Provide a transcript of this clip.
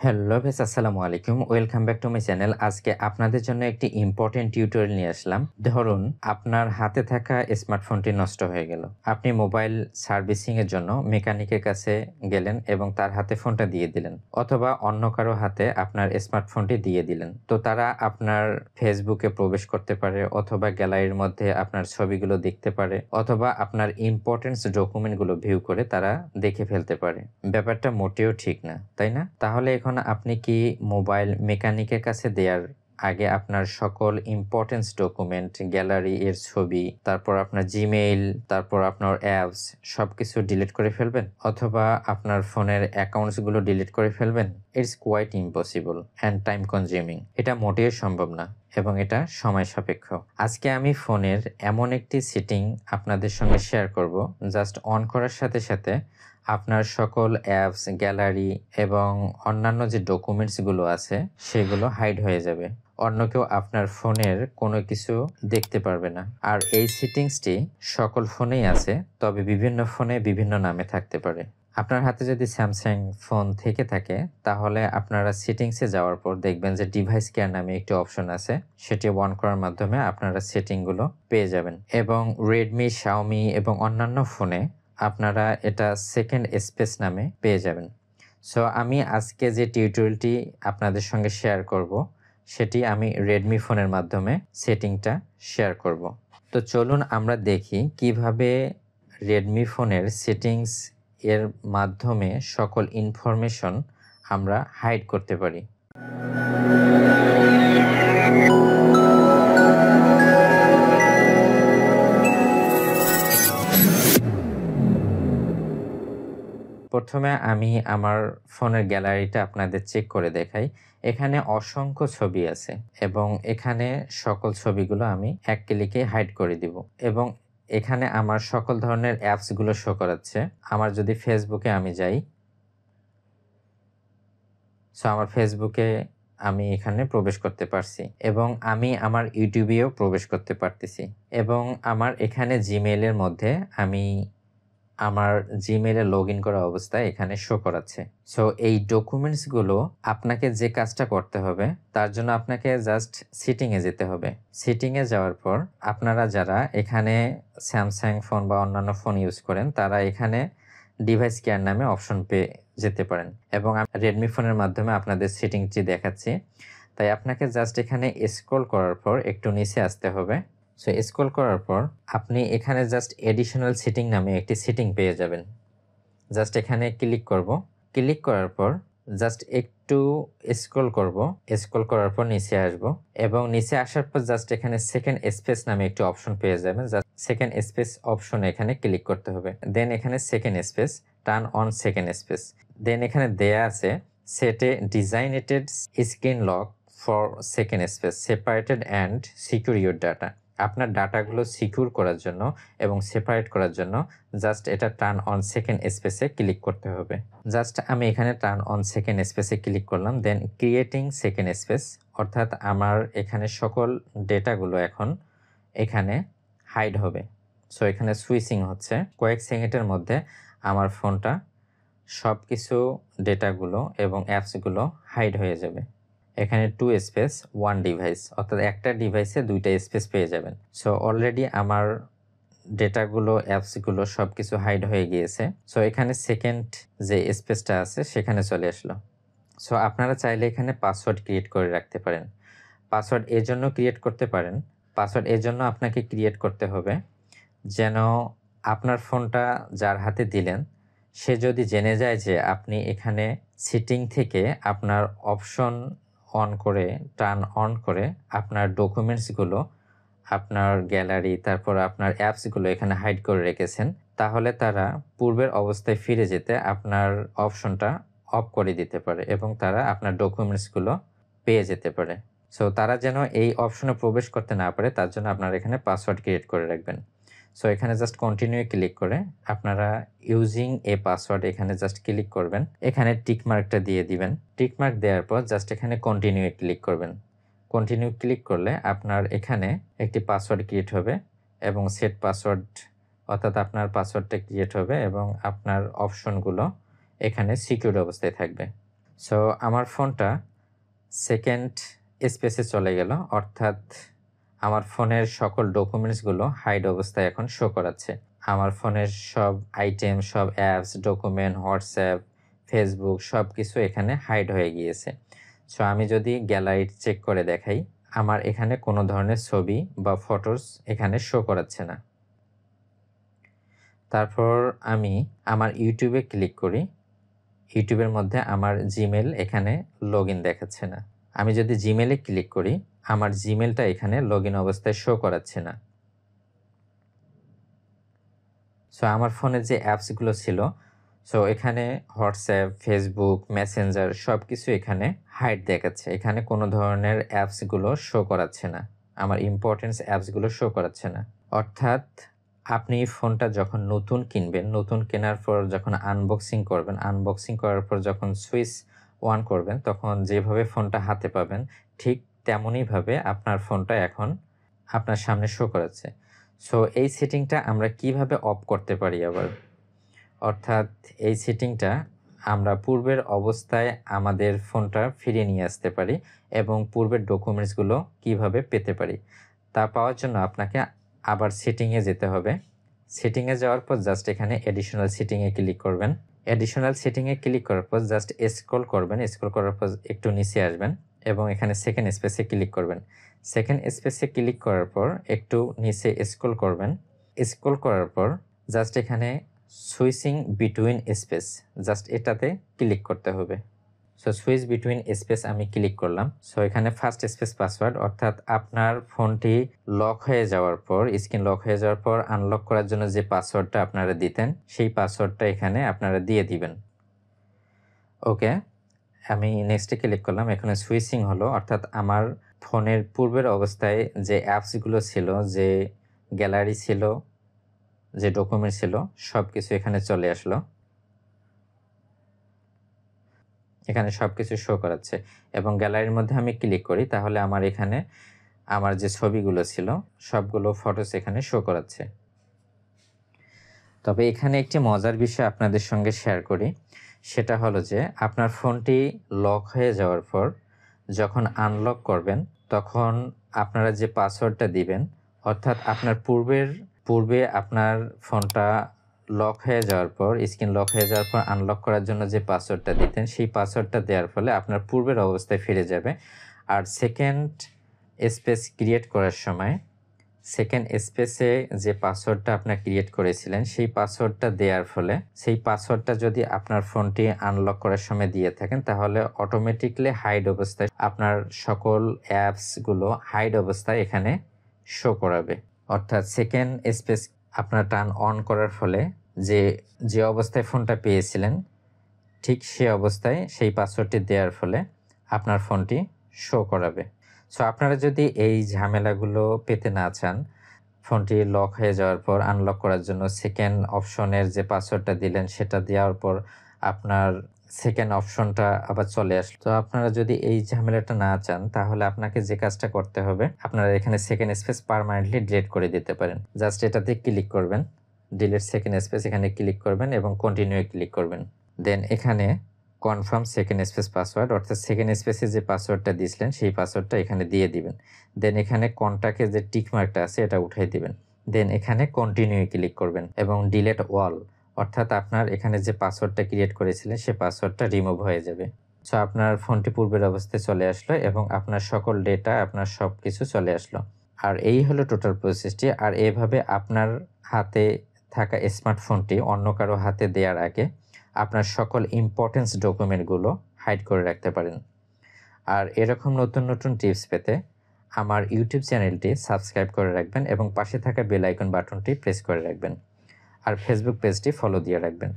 Hello viewers, আসসালামু আলাইকুম। Welcome back to my channel. আজকে আপনাদের জন্য একটি ইম্পর্টেন্ট টিউটোরিয়াল নিয়ে আসলাম। ধরুন আপনার হাতে থাকা স্মার্টফোনটি নষ্ট হয়ে গেল। আপনি মোবাইল সার্ভিসিং এর জন্য মেকানিকের কাছে গেলেন এবং তার হাতে ফোনটা দিয়ে দিলেন, অথবা অন্য কারো হাতে আপনার স্মার্টফোনটি দিয়ে দিলেন। তো তারা আপনার ফেসবুকে প্রবেশ করতে পারে, অথবা গ্যালারির মধ্যে আপনার ছবিগুলো দেখতে পারে, অথবা আপনার ইম্পর্টেন্ট ডকুমেন্টগুলো ভিউ করে তারা দেখে ফেলতে পারে। ব্যাপারটা মোটেও ঠিক না, তাই না? তাহলে এখন আপনি কি মোবাইল মেকানিকের কাছে দেওয়ার আগে আপনার সকল ইম্পর্টেন্স ডকুমেন্ট, গ্যালারি এর ছবি, তারপর আপনার জিমেইল, তারপর আপনার অ্যাপস সবকিছু ডিলিট করে ফেলবেন, অথবা আপনার ফোনের অ্যাকাউন্টসগুলো ডিলিট করে ফেলবেন? It's quite impossible and time consuming. এটা মোটেও সম্ভব না এবং এটা সময় সাপেক্ষ। আজকে আমি ফোনের এমন একটি সেটিং আপনাদের সঙ্গে শেয়ার করব, জাস্ট অন করার সাথে সাথে আপনার সকল অ্যাপস, গ্যালারি এবং অন্যান্য যে ডকুমেন্টসগুলো আছে সেগুলো হাইড হয়ে যাবে। অন্য কেউ আপনার ফোনের কোনো কিছু দেখতে পারবে না। আর এই সেটিংসটি সকল ফোনেই আছে, তবে বিভিন্ন ফোনে বিভিন্ন নামে থাকতে পারে। আপনার হাতে যদি স্যামসাং ফোন থেকে থাকে তাহলে আপনারা সেটিংসে যাওয়ার পর দেখবেন যে ডিভাইস কেয়ার নামে একটি অপশন আছে, সেটি অন করার মাধ্যমে আপনারা সেটিংগুলো পেয়ে যাবেন। এবং রেডমি, শাওমি এবং অন্যান্য ফোনে আপনারা এটা সেকেন্ড স্পেস নামে পেয়ে যাবেন। সো আমি আজকে যে টিউটোরিয়ালটি আপনাদের সঙ্গে শেয়ার করব সেটি আমি রেডমি ফোনের মাধ্যমে সেটিংটা শেয়ার করব। তো চলুন আমরা দেখি কিভাবে রেডমি ফোনের সেটিংস এর মাধ্যমে সকল ইনফরমেশন আমরা হাইড করতে পারি। প্রথমে আমি আমার ফোনের গ্যালারিটা আপনাদের চেক করে দেখাই। এখানে অসংখ্য ছবি আছে এবং এখানে সকল ছবিগুলো আমি এক ক্লিকে হাইড করে দিব। এবং এখানে আমার সকল ধরনের অ্যাপসগুলো শো করাচ্ছে। আমার যদি ফেসবুকে আমি যাই, সো আমার ফেসবুকে আমি এখানে প্রবেশ করতে পারছি এবং আমি আমার ইউটিউবেও প্রবেশ করতে পারতেছি। এবং আমার এখানে জিমেইলের মধ্যে আমি আমার জিমেইলে লগ ইন করা অবস্থায় এখানে শো করাচ্ছে। সো এই ডকুমেন্টসগুলো আপনাকে যে কাজটা করতে হবে তার জন্য আপনাকে জাস্ট সেটিংয়ে যেতে হবে। সেটিংয়ে যাওয়ার পর আপনারা যারা এখানে স্যামসাং ফোন বা অন্যান্য ফোন ইউজ করেন তারা এখানে ডিভাইস কেয়ার নামে অপশন পেয়ে যেতে পারেন। এবং আমি রেডমি ফোনের মাধ্যমে আপনাদের সেটিংটি দেখাচ্ছি। তাই আপনাকে জাস্ট এখানে স্ক্রল করার পর একটু নিচে আসতে হবে। সো স্ক্রল করার পর আপনি এখানে জাস্ট এডিশনাল সেটিং নামে একটি সেটিং পেয়ে যাবেন। জাস্ট এখানে ক্লিক করব। ক্লিক করার পর জাস্ট একটু স্ক্রল করব। স্ক্রল করার পর নিচে আসব এবং নিচে আসার পর জাস্ট এখানে সেকেন্ড স্পেস নামে একটি অপশন পেয়ে যাবেন। জাস্ট সেকেন্ড স্পেস অপশনে এখানে ক্লিক করতে হবে। দেন এখানে second space, turn on second space. Then এখানে দেয়া আছে set a designated screen lock for second space, separated and secure your data. আপনার ডাটাগুলো সিকিউর করার জন্য এবং সেপারেট করার জন্য জাস্ট এটা টার্ন অন সেকেন্ড স্পেসে ক্লিক করতে হবে। জাস্ট আমি এখানে টার্ন অন সেকেন্ড স্পেসে ক্লিক করলাম। দেন ক্রিয়েটিং সেকেন্ড স্পেস, অর্থাৎ আমার এখানে সকল ডেটাগুলো এখন এখানে হাইড হবে। সো এখানে সুইচিং হচ্ছে। কয়েক সেকেন্ডের মধ্যে আমার ফোনটা সব কিছু ডেটাগুলো এবং অ্যাপসগুলো হাইড হয়ে যাবে। এখানে 2 স্পেস 1 ডিভাইস, অর্থাৎ একটা ডিভাইসে 2টা স্পেস পেয়ে যাবেন। সো অলরেডি আমার ডেটাগুলো, অ্যাপসগুলো সব কিছু হাইড হয়ে গিয়েছে। সো এখানে সেকেন্ড যে স্পেসটা আছে সেখানে চলে আসলো। সো আপনারা চাইলে এখানে পাসওয়ার্ড ক্রিয়েট করে রাখতে পারেন। পাসওয়ার্ড এর জন্য ক্রিয়েট করতে পারেন, পাসওয়ার্ড এর জন্য আপনাকে ক্রিয়েট করতে হবে যেন আপনার ফোনটা যার হাতে দিলেন সে যদি জেনে যায় যে আপনি এখানে সেটিং থেকে আপনার অপশন অন করে, টার্ন অন করে আপনার ডকুমেন্টসগুলো, আপনার গ্যালারি, তারপর আপনার অ্যাপসগুলো এখানে হাইড করে রেখেছেন, তাহলে তারা পূর্বের অবস্থায় ফিরে যেতে আপনার অপশনটা অফ করে দিতে পারে এবং তারা আপনার ডকুমেন্টসগুলো পেয়ে যেতে পারে। সো তারা যেন এই অপশনে প্রবেশ করতে না পারে তার জন্য আপনারা এখানে পাসওয়ার্ড ক্রিয়েট করে রাখবেন। সো এখানে জাস্ট কন্টিনিউ ক্লিক করে আপনারা ইউজিং এ পাসওয়ার্ড এখানে জাস্ট ক্লিক করবেন। এখানে টিক মার্কটা দিয়ে দিবেন। টিক মার্ক দেওয়ার পর জাস্ট এখানে কন্টিনিউ ক্লিক করবেন। কন্টিনিউ ক্লিক করলে আপনার এখানে একটি পাসওয়ার্ড ক্রিয়েট হবে এবং সেট পাসওয়ার্ড, অর্থাৎ আপনার পাসওয়ার্ডটা ক্রিয়েট হবে এবং আপনার অপশনগুলো এখানে সিকিউর অবস্থায় থাকবে। সো আমার ফোনটা সেকেন্ড স্পেসে চলে গেল, অর্থাৎ আমার ফোনের সকল ডকুমেন্টসগুলো হাইড অবস্থায় এখন শো করাচ্ছে। আমার ফোনের সব আইটেম, সব অ্যাপস, ডকুমেন্ট, হোয়াটসঅ্যাপ, ফেসবুক সব কিছু এখানে হাইড হয়ে গিয়েছে। সো আমি যদি গ্যালারি চেক করে দেখাই, আমার এখানে কোনো ধরনের ছবি বা ফটোস এখানে শো করাচ্ছে না। তারপর আমি আমার ইউটিউবে ক্লিক করি। ইউটিউবের মধ্যে আমার জিমেল এখানে লগইন দেখাচ্ছে না। আমি যদি জিমেলে ক্লিক করি, আমার জিমেলটা এখানে লগইন অবস্থায় শো করাচ্ছে না। সো আমার ফোনে যে অ্যাপসগুলো ছিল, সো এখানে হোয়াটসঅ্যাপ, ফেসবুক, মেসেঞ্জার সব কিছু এখানে হাইড দেখাচ্ছে। এখানে কোনো ধরনের অ্যাপসগুলো শো করাচ্ছে না। আমার ইম্পর্টেন্স অ্যাপসগুলো শো করাচ্ছে না। অর্থাৎ আপনি ফোনটা যখন নতুন কিনবেন, নতুন কেনার পর যখন আনবক্সিং করবেন, আনবক্সিং করার পর যখন সুইচ অন করবেন, তখন যেভাবে ফোনটা হাতে পাবেন ঠিক তেমনইভাবে আপনার ফোনটা এখন আপনার সামনে শো করাচ্ছে। সো এই সেটিংটা আমরা কিভাবে অফ করতে পারি আবার? অর্থাৎ এই সেটিংটা আমরা পূর্বের অবস্থায় আমাদের ফোনটা ফিরিয়ে নিয়ে আসতে পারি এবং পূর্বের ডকুমেন্টসগুলো কিভাবে পেতে পারি, তা পাওয়ার জন্য আপনাকে আবার সেটিংয়ে যেতে হবে। সেটিংয়ে যাওয়ার পর জাস্ট এখানে অ্যাডিশনাল সেটিংয়ে ক্লিক করবেন। অ্যাডিশনাল সেটিংয়ে ক্লিক করার পর জাস্ট স্ক্রল করবেন। স্ক্রল করার পর একটু নিচে আসবেন এবং এখানে সেকেন্ড স্পেসে ক্লিক করবেন। সেকেন্ড স্পেসে ক্লিক করার পর একটু নিচে স্ক্রল করবেন। স্ক্রল করার পর জাস্ট এখানে সুইচিং বিটুইন স্পেস, জাস্ট এটাতে ক্লিক করতে হবে। সো সুইচ বিটুইন স্পেস আমি ক্লিক করলাম। সো এখানে ফার্স্ট স্পেস পাসওয়ার্ড, অর্থাৎ আপনার ফোনটি লক হয়ে যাওয়ার পর, স্ক্রিন লক হয়ে যাওয়ার পর আনলক করার জন্য যে পাসওয়ার্ডটা আপনারা দিতেন, সেই পাসওয়ার্ডটা এখানে আপনারা দিয়ে দিবেন। ওকে, আমি নেক্সটে ক্লিক করলাম। এখানে সুইচিং হলো, অর্থাৎ আমার ফোনের পূর্বের অবস্থায় যে অ্যাপসগুলো ছিল, যে গ্যালারি ছিল, যে ডকুমেন্ট ছিল, সব কিছু এখানে চলে আসলো। এখানে সব কিছু শো করাচ্ছে এবং গ্যালারির মধ্যে আমি ক্লিক করি, তাহলে আমার এখানে আমার যে ছবিগুলো ছিল সবগুলো ফটোস এখানে শো করাচ্ছে। তবে এখানে একটি মজার বিষয় আপনাদের সঙ্গে শেয়ার করি, সেটা হলো যে আপনার ফোনটি লক হয়ে যাওয়ার পর যখন আনলক করবেন, তখন আপনারা যে পাসওয়ার্ডটা দিবেন, অর্থাৎ আপনার পূর্বে আপনার ফোনটা লক হয়ে যাওয়ার পর, স্ক্রিন লক হয়ে যাওয়ার পর আনলক করার জন্য যে পাসওয়ার্ডটা দিতেন, সেই পাসওয়ার্ডটা দেওয়ার ফলে আপনার পূর্বের অবস্থায় ফিরে যাবে। আর সেকেন্ড স্পেস ক্রিয়েট করার সময় সেকেন্ড স্পেসে যে পাসওয়ার্ডটা আপনার ক্রিয়েট করেছিলেন, সেই পাসওয়ার্ডটা দেওয়ার ফলে, সেই পাসওয়ার্ডটা যদি আপনার ফোনটি আনলক করার সময় দিয়ে থাকেন, তাহলে অটোমেটিকলি হাইড অবস্থায় আপনার সকল অ্যাপসগুলো হাইড অবস্থায় এখানে শো করাবে। অর্থাৎ সেকেন্ড স্পেস আপনার টার্ন অন করার ফলে যে অবস্থায় ফোনটা পেয়েছিলেন, ঠিক সে অবস্থায় সেই পাসওয়ার্ডটি দেওয়ার ফলে আপনার ফোনটি শো করাবে। সো আপনারা যদি এই ঝামেলাগুলো পেতে না চান, ফোনটি লক হয়ে যাওয়ার পর আনলক করার জন্য সেকেন্ড অপশনের যে পাসওয়ার্ডটা দিলেন সেটা দেওয়ার পর আপনার সেকেন্ড অপশনটা আবার চলে আসলো, তো আপনারা যদি এই ঝামেলাটা না চান, তাহলে আপনাকে যে কাজটা করতে হবে, আপনারা এখানে সেকেন্ড স্পেস পার্মানেন্টলি ডিলিট করে দিতে পারেন। জাস্ট এটাতে ক্লিক করবেন, ডিলিট সেকেন্ড স্পেস, এখানে ক্লিক করবেন এবং কন্টিনিউ ক্লিক করবেন। দেন এখানে কনফার্ম সেকেন্ড স্পেস পাসওয়ার্ড, অর্থাৎ সেকেন্ড স্পেসে যে পাসওয়ার্ডটা দিয়েছিলেন সেই পাসওয়ার্ডটা এখানে দিয়ে দিবেন। দেন এখানে কন্টাক্টে যে টিক মার্কটা আছে এটা উঠাই দিবেন। দেন এখানে কন্টিনিউ ক্লিক করবেন এবং ডিলিট অল, অর্থাৎ আপনার এখানে যে পাসওয়ার্ডটা ক্রিয়েট করেছিলেন সেই পাসওয়ার্ডটা রিমুভ হয়ে যাবে। সো আপনার ফোনটি পূর্বের অবস্থায় চলে আসলো এবং আপনার সকল ডেটা, আপনার সব কিছু চলে আসলো। আর এই হলো টোটাল প্রসেসটি। আর এভাবে আপনার হাতে থাকা স্মার্টফোনটি অন্য কারো হাতে দেওয়ার আগে আপনার সকল ইম্পর্টেন্স ডকুমেন্টগুলো হাইড করে রাখতে পারেন। আর এরকম নতুন নতুন টিপস পেতে আমার ইউটিউব চ্যানেলটি সাবস্ক্রাইব করে রাখবেন এবং পাশে থাকা বেল আইকন বাটনটি প্রেস করে রাখবেন। আর ফেসবুক পেজটি ফলো দিয়ে রাখবেন।